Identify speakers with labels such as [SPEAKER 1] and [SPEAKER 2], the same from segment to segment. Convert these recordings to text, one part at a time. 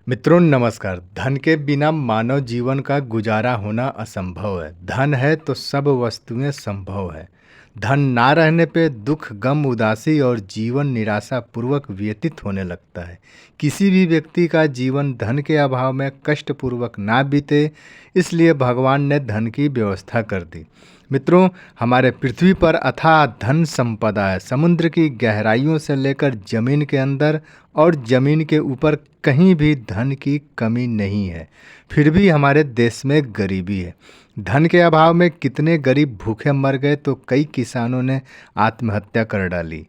[SPEAKER 1] मित्रों नमस्कार। धन के बिना मानव जीवन का गुजारा होना असंभव है। धन है तो सब वस्तुएं संभव है। धन ना रहने पे दुख, गम, उदासी और जीवन निराशापूर्वक व्यतीत होने लगता है। किसी भी व्यक्ति का जीवन धन के अभाव में कष्टपूर्वक ना बीते, इसलिए भगवान ने धन की व्यवस्था कर दी। मित्रों, हमारे पृथ्वी पर अथाह धन संपदा है। समुद्र की गहराइयों से लेकर जमीन के अंदर और जमीन के ऊपर कहीं भी धन की कमी नहीं है। फिर भी हमारे देश में गरीबी है। धन के अभाव में कितने गरीब भूखे मर गए तो कई किसानों ने आत्महत्या कर डाली।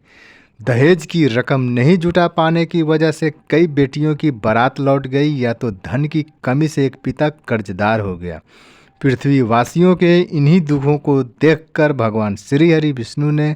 [SPEAKER 1] दहेज की रकम नहीं जुटा पाने की वजह से कई बेटियों की बारात लौट गई, या तो धन की कमी से एक पिता कर्जदार हो गया। पृथ्वीवासियों के इन्हीं दुखों को देखकर भगवान श्री हरि विष्णु ने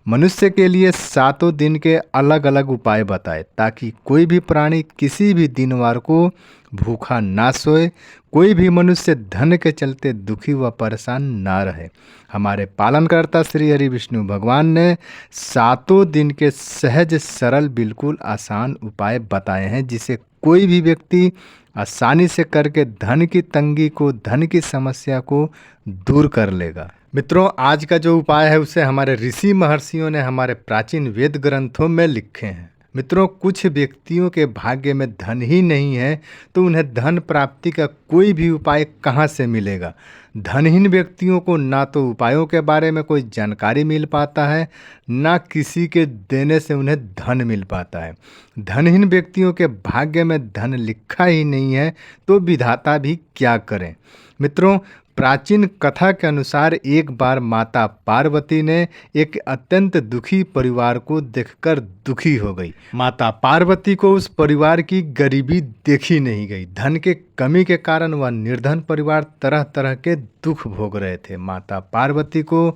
[SPEAKER 1] मनुष्य के लिए 7 दिन के अलग अलग उपाय बताए, ताकि कोई भी प्राणी किसी भी दिनवार को भूखा ना सोए, कोई भी मनुष्य धन के चलते दुखी व परेशान ना रहे। हमारे पालनकर्ता श्री हरि विष्णु भगवान ने 7 दिन के सहज सरल बिल्कुल आसान उपाय बताए हैं, जिसे कोई भी व्यक्ति आसानी से करके धन की तंगी को, धन की समस्या को दूर कर लेगा। मित्रों, आज का जो उपाय है उसे हमारे ऋषि महर्षियों ने हमारे प्राचीन वेद ग्रंथों में लिखे हैं। मित्रों, कुछ व्यक्तियों के भाग्य में धन ही नहीं है तो उन्हें धन प्राप्ति का कोई भी उपाय कहाँ से मिलेगा। धनहीन व्यक्तियों को ना तो उपायों के बारे में कोई जानकारी मिल पाता है, ना किसी के देने से उन्हें धन मिल पाता है। धनहीन व्यक्तियों के भाग्य में धन लिखा ही नहीं है तो विधाता भी क्या करें। मित्रों, प्राचीन कथा के अनुसार एक बार माता पार्वती ने एक अत्यंत दुखी परिवार को देखकर दुखी हो गई। माता पार्वती को उस परिवार की गरीबी देखी नहीं गई। धन के कमी के कारण वह निर्धन परिवार तरह तरह के दुख भोग रहे थे। माता पार्वती को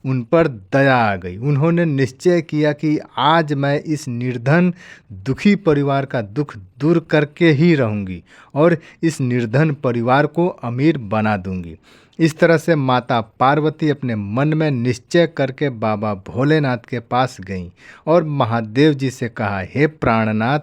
[SPEAKER 1] उन पर दया आ गई। उन्होंने निश्चय किया कि आज मैं इस निर्धन दुखी परिवार का दुख दूर करके ही रहूंगी और इस निर्धन परिवार को अमीर बना दूंगी। इस तरह से माता पार्वती अपने मन में निश्चय करके बाबा भोलेनाथ के पास गईं और महादेव जी से कहा, हे प्राणनाथ,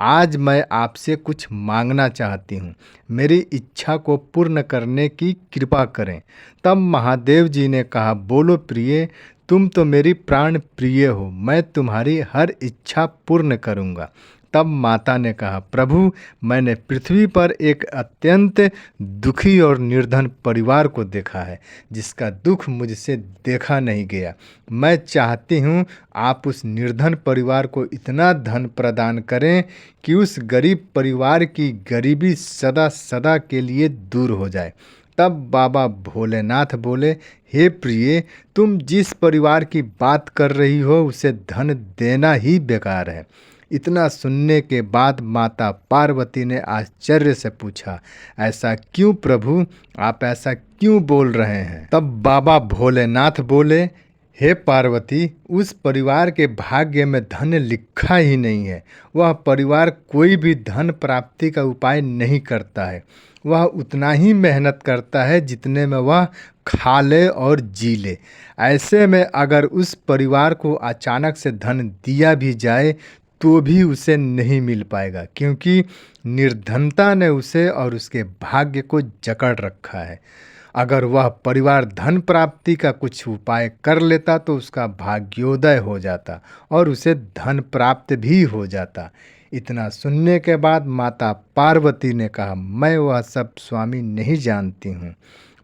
[SPEAKER 1] आज मैं आपसे कुछ मांगना चाहती हूँ। मेरी इच्छा को पूर्ण करने की कृपा करें। तब महादेव जी ने कहा, बोलो प्रिय, तुम तो मेरी प्राण प्रिय हो, मैं तुम्हारी हर इच्छा पूर्ण करूँगा। तब माता ने कहा, प्रभु, मैंने पृथ्वी पर एक अत्यंत दुखी और निर्धन परिवार को देखा है, जिसका दुख मुझसे देखा नहीं गया। मैं चाहती हूँ आप उस निर्धन परिवार को इतना धन प्रदान करें कि उस गरीब परिवार की गरीबी सदा सदा के लिए दूर हो जाए। तब बाबा भोलेनाथ बोले, हे प्रिय, तुम जिस परिवार की बात कर रही हो उसे धन देना ही बेकार है। इतना सुनने के बाद माता पार्वती ने आश्चर्य से पूछा, ऐसा क्यों प्रभु, आप ऐसा क्यों बोल रहे हैं? तब बाबा भोलेनाथ बोले, हे पार्वती, उस परिवार के भाग्य में धन लिखा ही नहीं है। वह परिवार कोई भी धन प्राप्ति का उपाय नहीं करता है। वह उतना ही मेहनत करता है जितने में वह खा ले और जी ले। ऐसे में अगर उस परिवार को अचानक से धन दिया भी जाए तो भी उसे नहीं मिल पाएगा, क्योंकि निर्धनता ने उसे और उसके भाग्य को जकड़ रखा है। अगर वह परिवार धन प्राप्ति का कुछ उपाय कर लेता तो उसका भाग्योदय हो जाता और उसे धन प्राप्त भी हो जाता। इतना सुनने के बाद माता पार्वती ने कहा, मैं वह सब स्वामी नहीं जानती हूँ।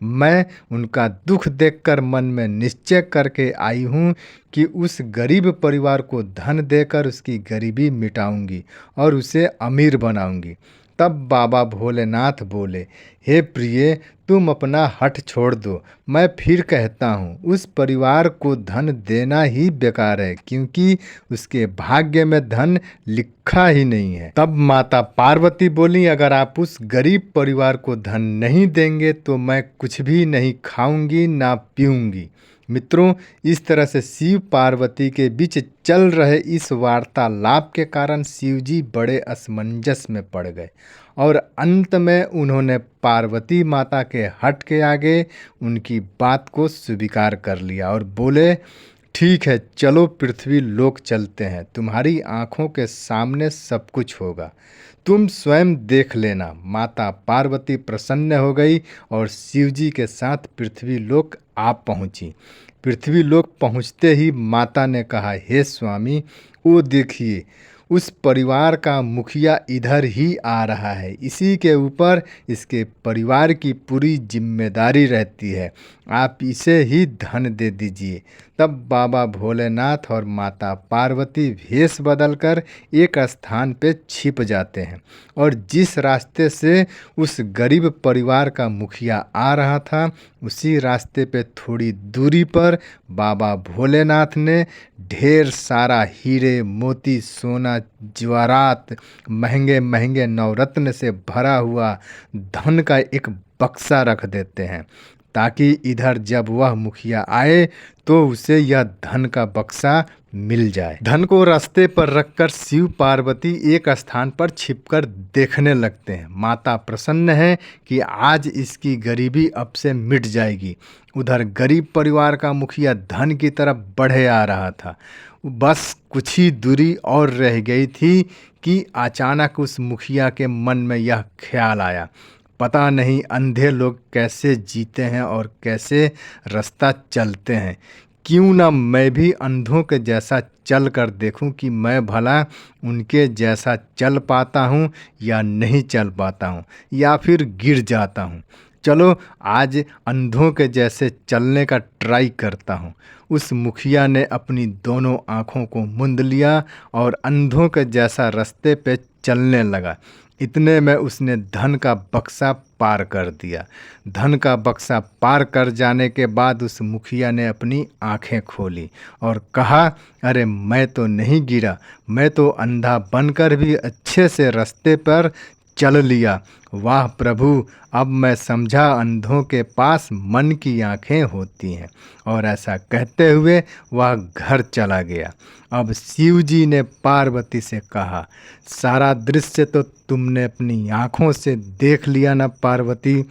[SPEAKER 1] मैं उनका दुख देखकर मन में निश्चय करके आई हूँ कि उस गरीब परिवार को धन देकर उसकी गरीबी मिटाऊंगी और उसे अमीर बनाऊंगी। तब बाबा भोलेनाथ बोले, हे प्रिय, तुम अपना हठ छोड़ दो। मैं फिर कहता हूँ, उस परिवार को धन देना ही बेकार है, क्योंकि उसके भाग्य में धन लिखा ही नहीं है। तब माता पार्वती बोली, अगर आप उस गरीब परिवार को धन नहीं देंगे तो मैं कुछ भी नहीं खाऊंगी ना पीऊंगी। मित्रों, इस तरह से शिव पार्वती के बीच चल रहे इस वार्तालाप के कारण शिव जी बड़े असमंजस में पड़ गए और अंत में उन्होंने पार्वती माता के हठ के आगे उनकी बात को स्वीकार कर लिया और बोले, ठीक है, चलो पृथ्वी लोक चलते हैं, तुम्हारी आंखों के सामने सब कुछ होगा। तुम स्वयं देख लेना। माता पार्वती प्रसन्न हो गई और शिवजी के साथ पृथ्वी लोक आ पहुंची। पृथ्वी लोक पहुंचते ही माता ने कहा, हे स्वामी, वो देखिए, उस परिवार का मुखिया इधर ही आ रहा है। इसी के ऊपर इसके परिवार की पूरी जिम्मेदारी रहती है। आप इसे ही धन दे दीजिए। तब बाबा भोलेनाथ और माता पार्वती भेष बदलकर एक स्थान पे छिप जाते हैं और जिस रास्ते से उस गरीब परिवार का मुखिया आ रहा था, उसी रास्ते पे थोड़ी दूरी पर बाबा भोलेनाथ ने ढेर सारा हीरे, मोती, सोना, जवाहरात, महंगे महंगे नवरत्न से भरा हुआ धन का एक बक्सा रख देते हैं, ताकि इधर जब वह मुखिया आए तो उसे यह धन का बक्सा मिल जाए। धन को रास्ते पर रखकर शिव पार्वती एक स्थान पर छिपकर देखने लगते हैं। माता प्रसन्न है कि आज इसकी गरीबी अब से मिट जाएगी। उधर गरीब परिवार का मुखिया धन की तरफ बढ़े आ रहा था। बस कुछ ही दूरी और रह गई थी कि अचानक उस मुखिया के मन में यह ख्याल आया, पता नहीं अंधे लोग कैसे जीते हैं और कैसे रास्ता चलते हैं। क्यों ना मैं भी अंधों के जैसा चल कर देखूं कि मैं भला उनके जैसा चल पाता हूं या नहीं चल पाता हूं, या फिर गिर जाता हूं। चलो आज अंधों के जैसे चलने का ट्राई करता हूं। उस मुखिया ने अपनी दोनों आँखों को मूंद लिया और अंधों के जैसा रास्ते पे चलने लगा। इतने में उसने धन का बक्सा पार कर दिया। धन का बक्सा पार कर जाने के बाद उस मुखिया ने अपनी आंखें खोली और कहा, अरे मैं तो नहीं गिरा, मैं तो अंधा बनकर भी अच्छे से रास्ते पर चल लिया। वाह प्रभु, अब मैं समझा अंधों के पास मन की आंखें होती हैं। और ऐसा कहते हुए वह घर चला गया। अब शिव जी ने पार्वती से कहा, सारा दृश्य तो तुमने अपनी आँखों से देख लिया ना पार्वती।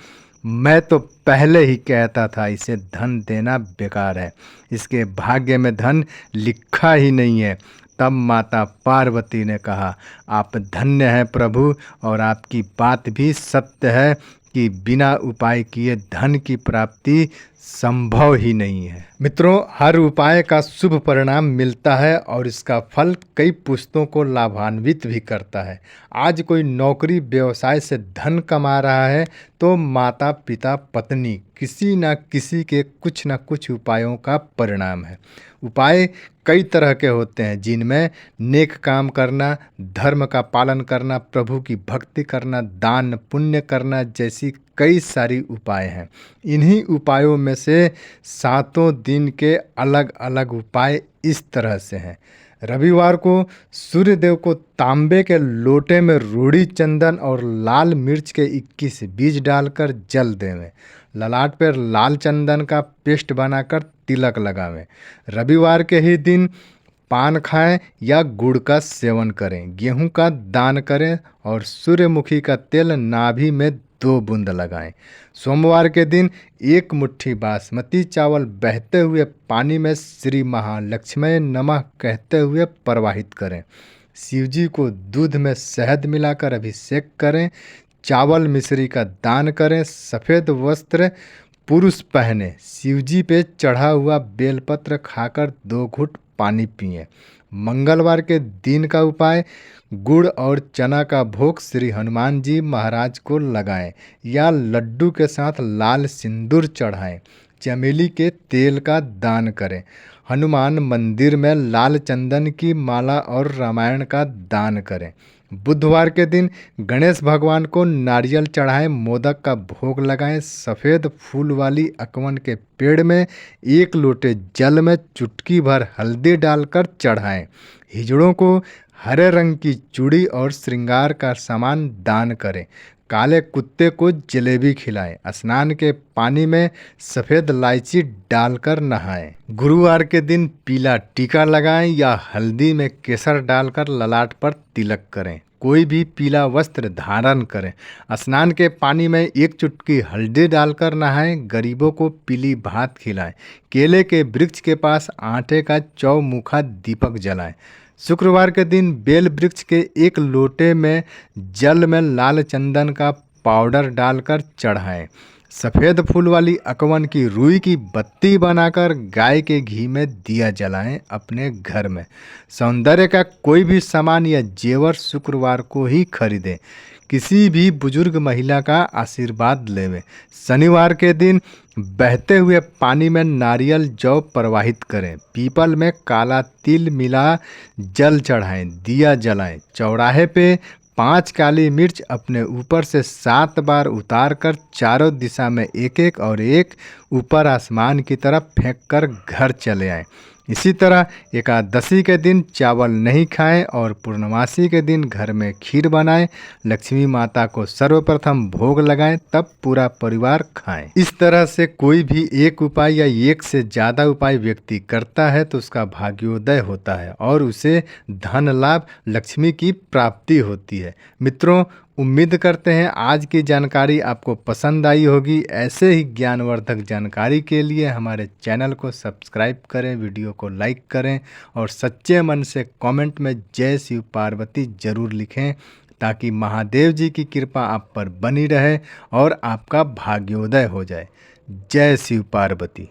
[SPEAKER 1] मैं तो पहले ही कहता था इसे धन देना बेकार है, इसके भाग्य में धन लिखा ही नहीं है। तब माता पार्वती ने कहा, आप धन्य हैं प्रभु, और आपकी बात भी सत्य है कि बिना उपाय किए धन की प्राप्ति संभव ही नहीं है। मित्रों, हर उपाय का शुभ परिणाम मिलता है और इसका फल कई पुश्तों को लाभान्वित भी करता है। आज कोई नौकरी व्यवसाय से धन कमा रहा है तो माता पिता पत्नी किसी न किसी के कुछ न कुछ उपायों का परिणाम है। उपाय कई तरह के होते हैं, जिनमें नेक काम करना, धर्म का पालन करना, प्रभु की भक्ति करना, दान पुण्य करना जैसी कई सारी उपाय हैं। इन्हीं उपायों में से 7 दिन के अलग अलग उपाय इस तरह से हैं। रविवार को सूर्यदेव को तांबे के लोटे में रूड़ी चंदन और लाल मिर्च के 21 बीज डालकर जल देवें। ललाट पर लाल चंदन का पेस्ट बनाकर तिलक लगावें। रविवार के ही दिन पान खाएं या गुड़ का सेवन करें। गेहूं का दान करें और सूर्यमुखी का तेल नाभि में 2 बूंद लगाएं। सोमवार के दिन 1 मुट्ठी बासमती चावल बहते हुए पानी में श्री महालक्ष्मी नमः कहते हुए प्रवाहित करें। शिवजी को दूध में शहद मिलाकर अभिषेक करें। चावल मिश्री का दान करें। सफ़ेद वस्त्र पुरुष पहने। शिवजी पे चढ़ा हुआ बेलपत्र खाकर 2 घूंट पानी पिएं। मंगलवार के दिन का उपाय, गुड़ और चना का भोग श्री हनुमान जी महाराज को लगाएं या लड्डू के साथ लाल सिंदूर चढ़ाएं। चमेली के तेल का दान करें। हनुमान मंदिर में लाल चंदन की माला और रामायण का दान करें। बुधवार के दिन गणेश भगवान को नारियल चढ़ाएं, मोदक का भोग लगाएं। सफ़ेद फूल वाली अकवन के पेड़ में 1 लोटे जल में चुटकी भर हल्दी डालकर चढ़ाएं। हिजड़ों को हरे रंग की चूड़ी और श्रृंगार का सामान दान करें। काले कुत्ते को जलेबी खिलाएं। स्नान के पानी में सफ़ेद इलायची डालकर नहाएं। गुरुवार के दिन पीला टीका लगाएं या हल्दी में केसर डालकर ललाट पर तिलक करें। कोई भी पीला वस्त्र धारण करें। स्नान के पानी में 1 चुटकी हल्दी डालकर नहाएं। गरीबों को पीली भात खिलाएं। केले के वृक्ष के पास आटे का चौमुखा दीपक जलाएं। शुक्रवार के दिन बेल वृक्ष के एक लोटे में जल में लाल चंदन का पाउडर डालकर चढ़ाएं। सफ़ेद फूल वाली अकवन की रुई की बत्ती बनाकर गाय के घी में दिया जलाएं। अपने घर में सौंदर्य का कोई भी सामान या जेवर शुक्रवार को ही खरीदें। किसी भी बुजुर्ग महिला का आशीर्वाद लेवें। शनिवार के दिन बहते हुए पानी में नारियल जौ प्रवाहित करें। पीपल में काला तिल मिला जल चढ़ाएं, दिया जलाएं। चौराहे पे 5 काली मिर्च अपने ऊपर से 7 बार उतार कर चारों दिशा में एक एक और एक ऊपर आसमान की तरफ फेंक कर घर चले आएं। इसी तरह एकादशी के दिन चावल नहीं खाएं और पूर्णमासी के दिन घर में खीर बनाएं। लक्ष्मी माता को सर्वप्रथम भोग लगाएं, तब पूरा परिवार खाएं। इस तरह से कोई भी एक उपाय या एक से ज़्यादा उपाय व्यक्ति करता है तो उसका भाग्योदय होता है और उसे धन लाभ, लक्ष्मी की प्राप्ति होती है। मित्रों, उम्मीद करते हैं आज की जानकारी आपको पसंद आई होगी। ऐसे ही ज्ञानवर्धक जानकारी के लिए हमारे चैनल को सब्सक्राइब करें, वीडियो को लाइक करें और सच्चे मन से कमेंट में जय शिव पार्वती जरूर लिखें, ताकि महादेव जी की कृपा आप पर बनी रहे और आपका भाग्योदय हो जाए। जय शिव पार्वती।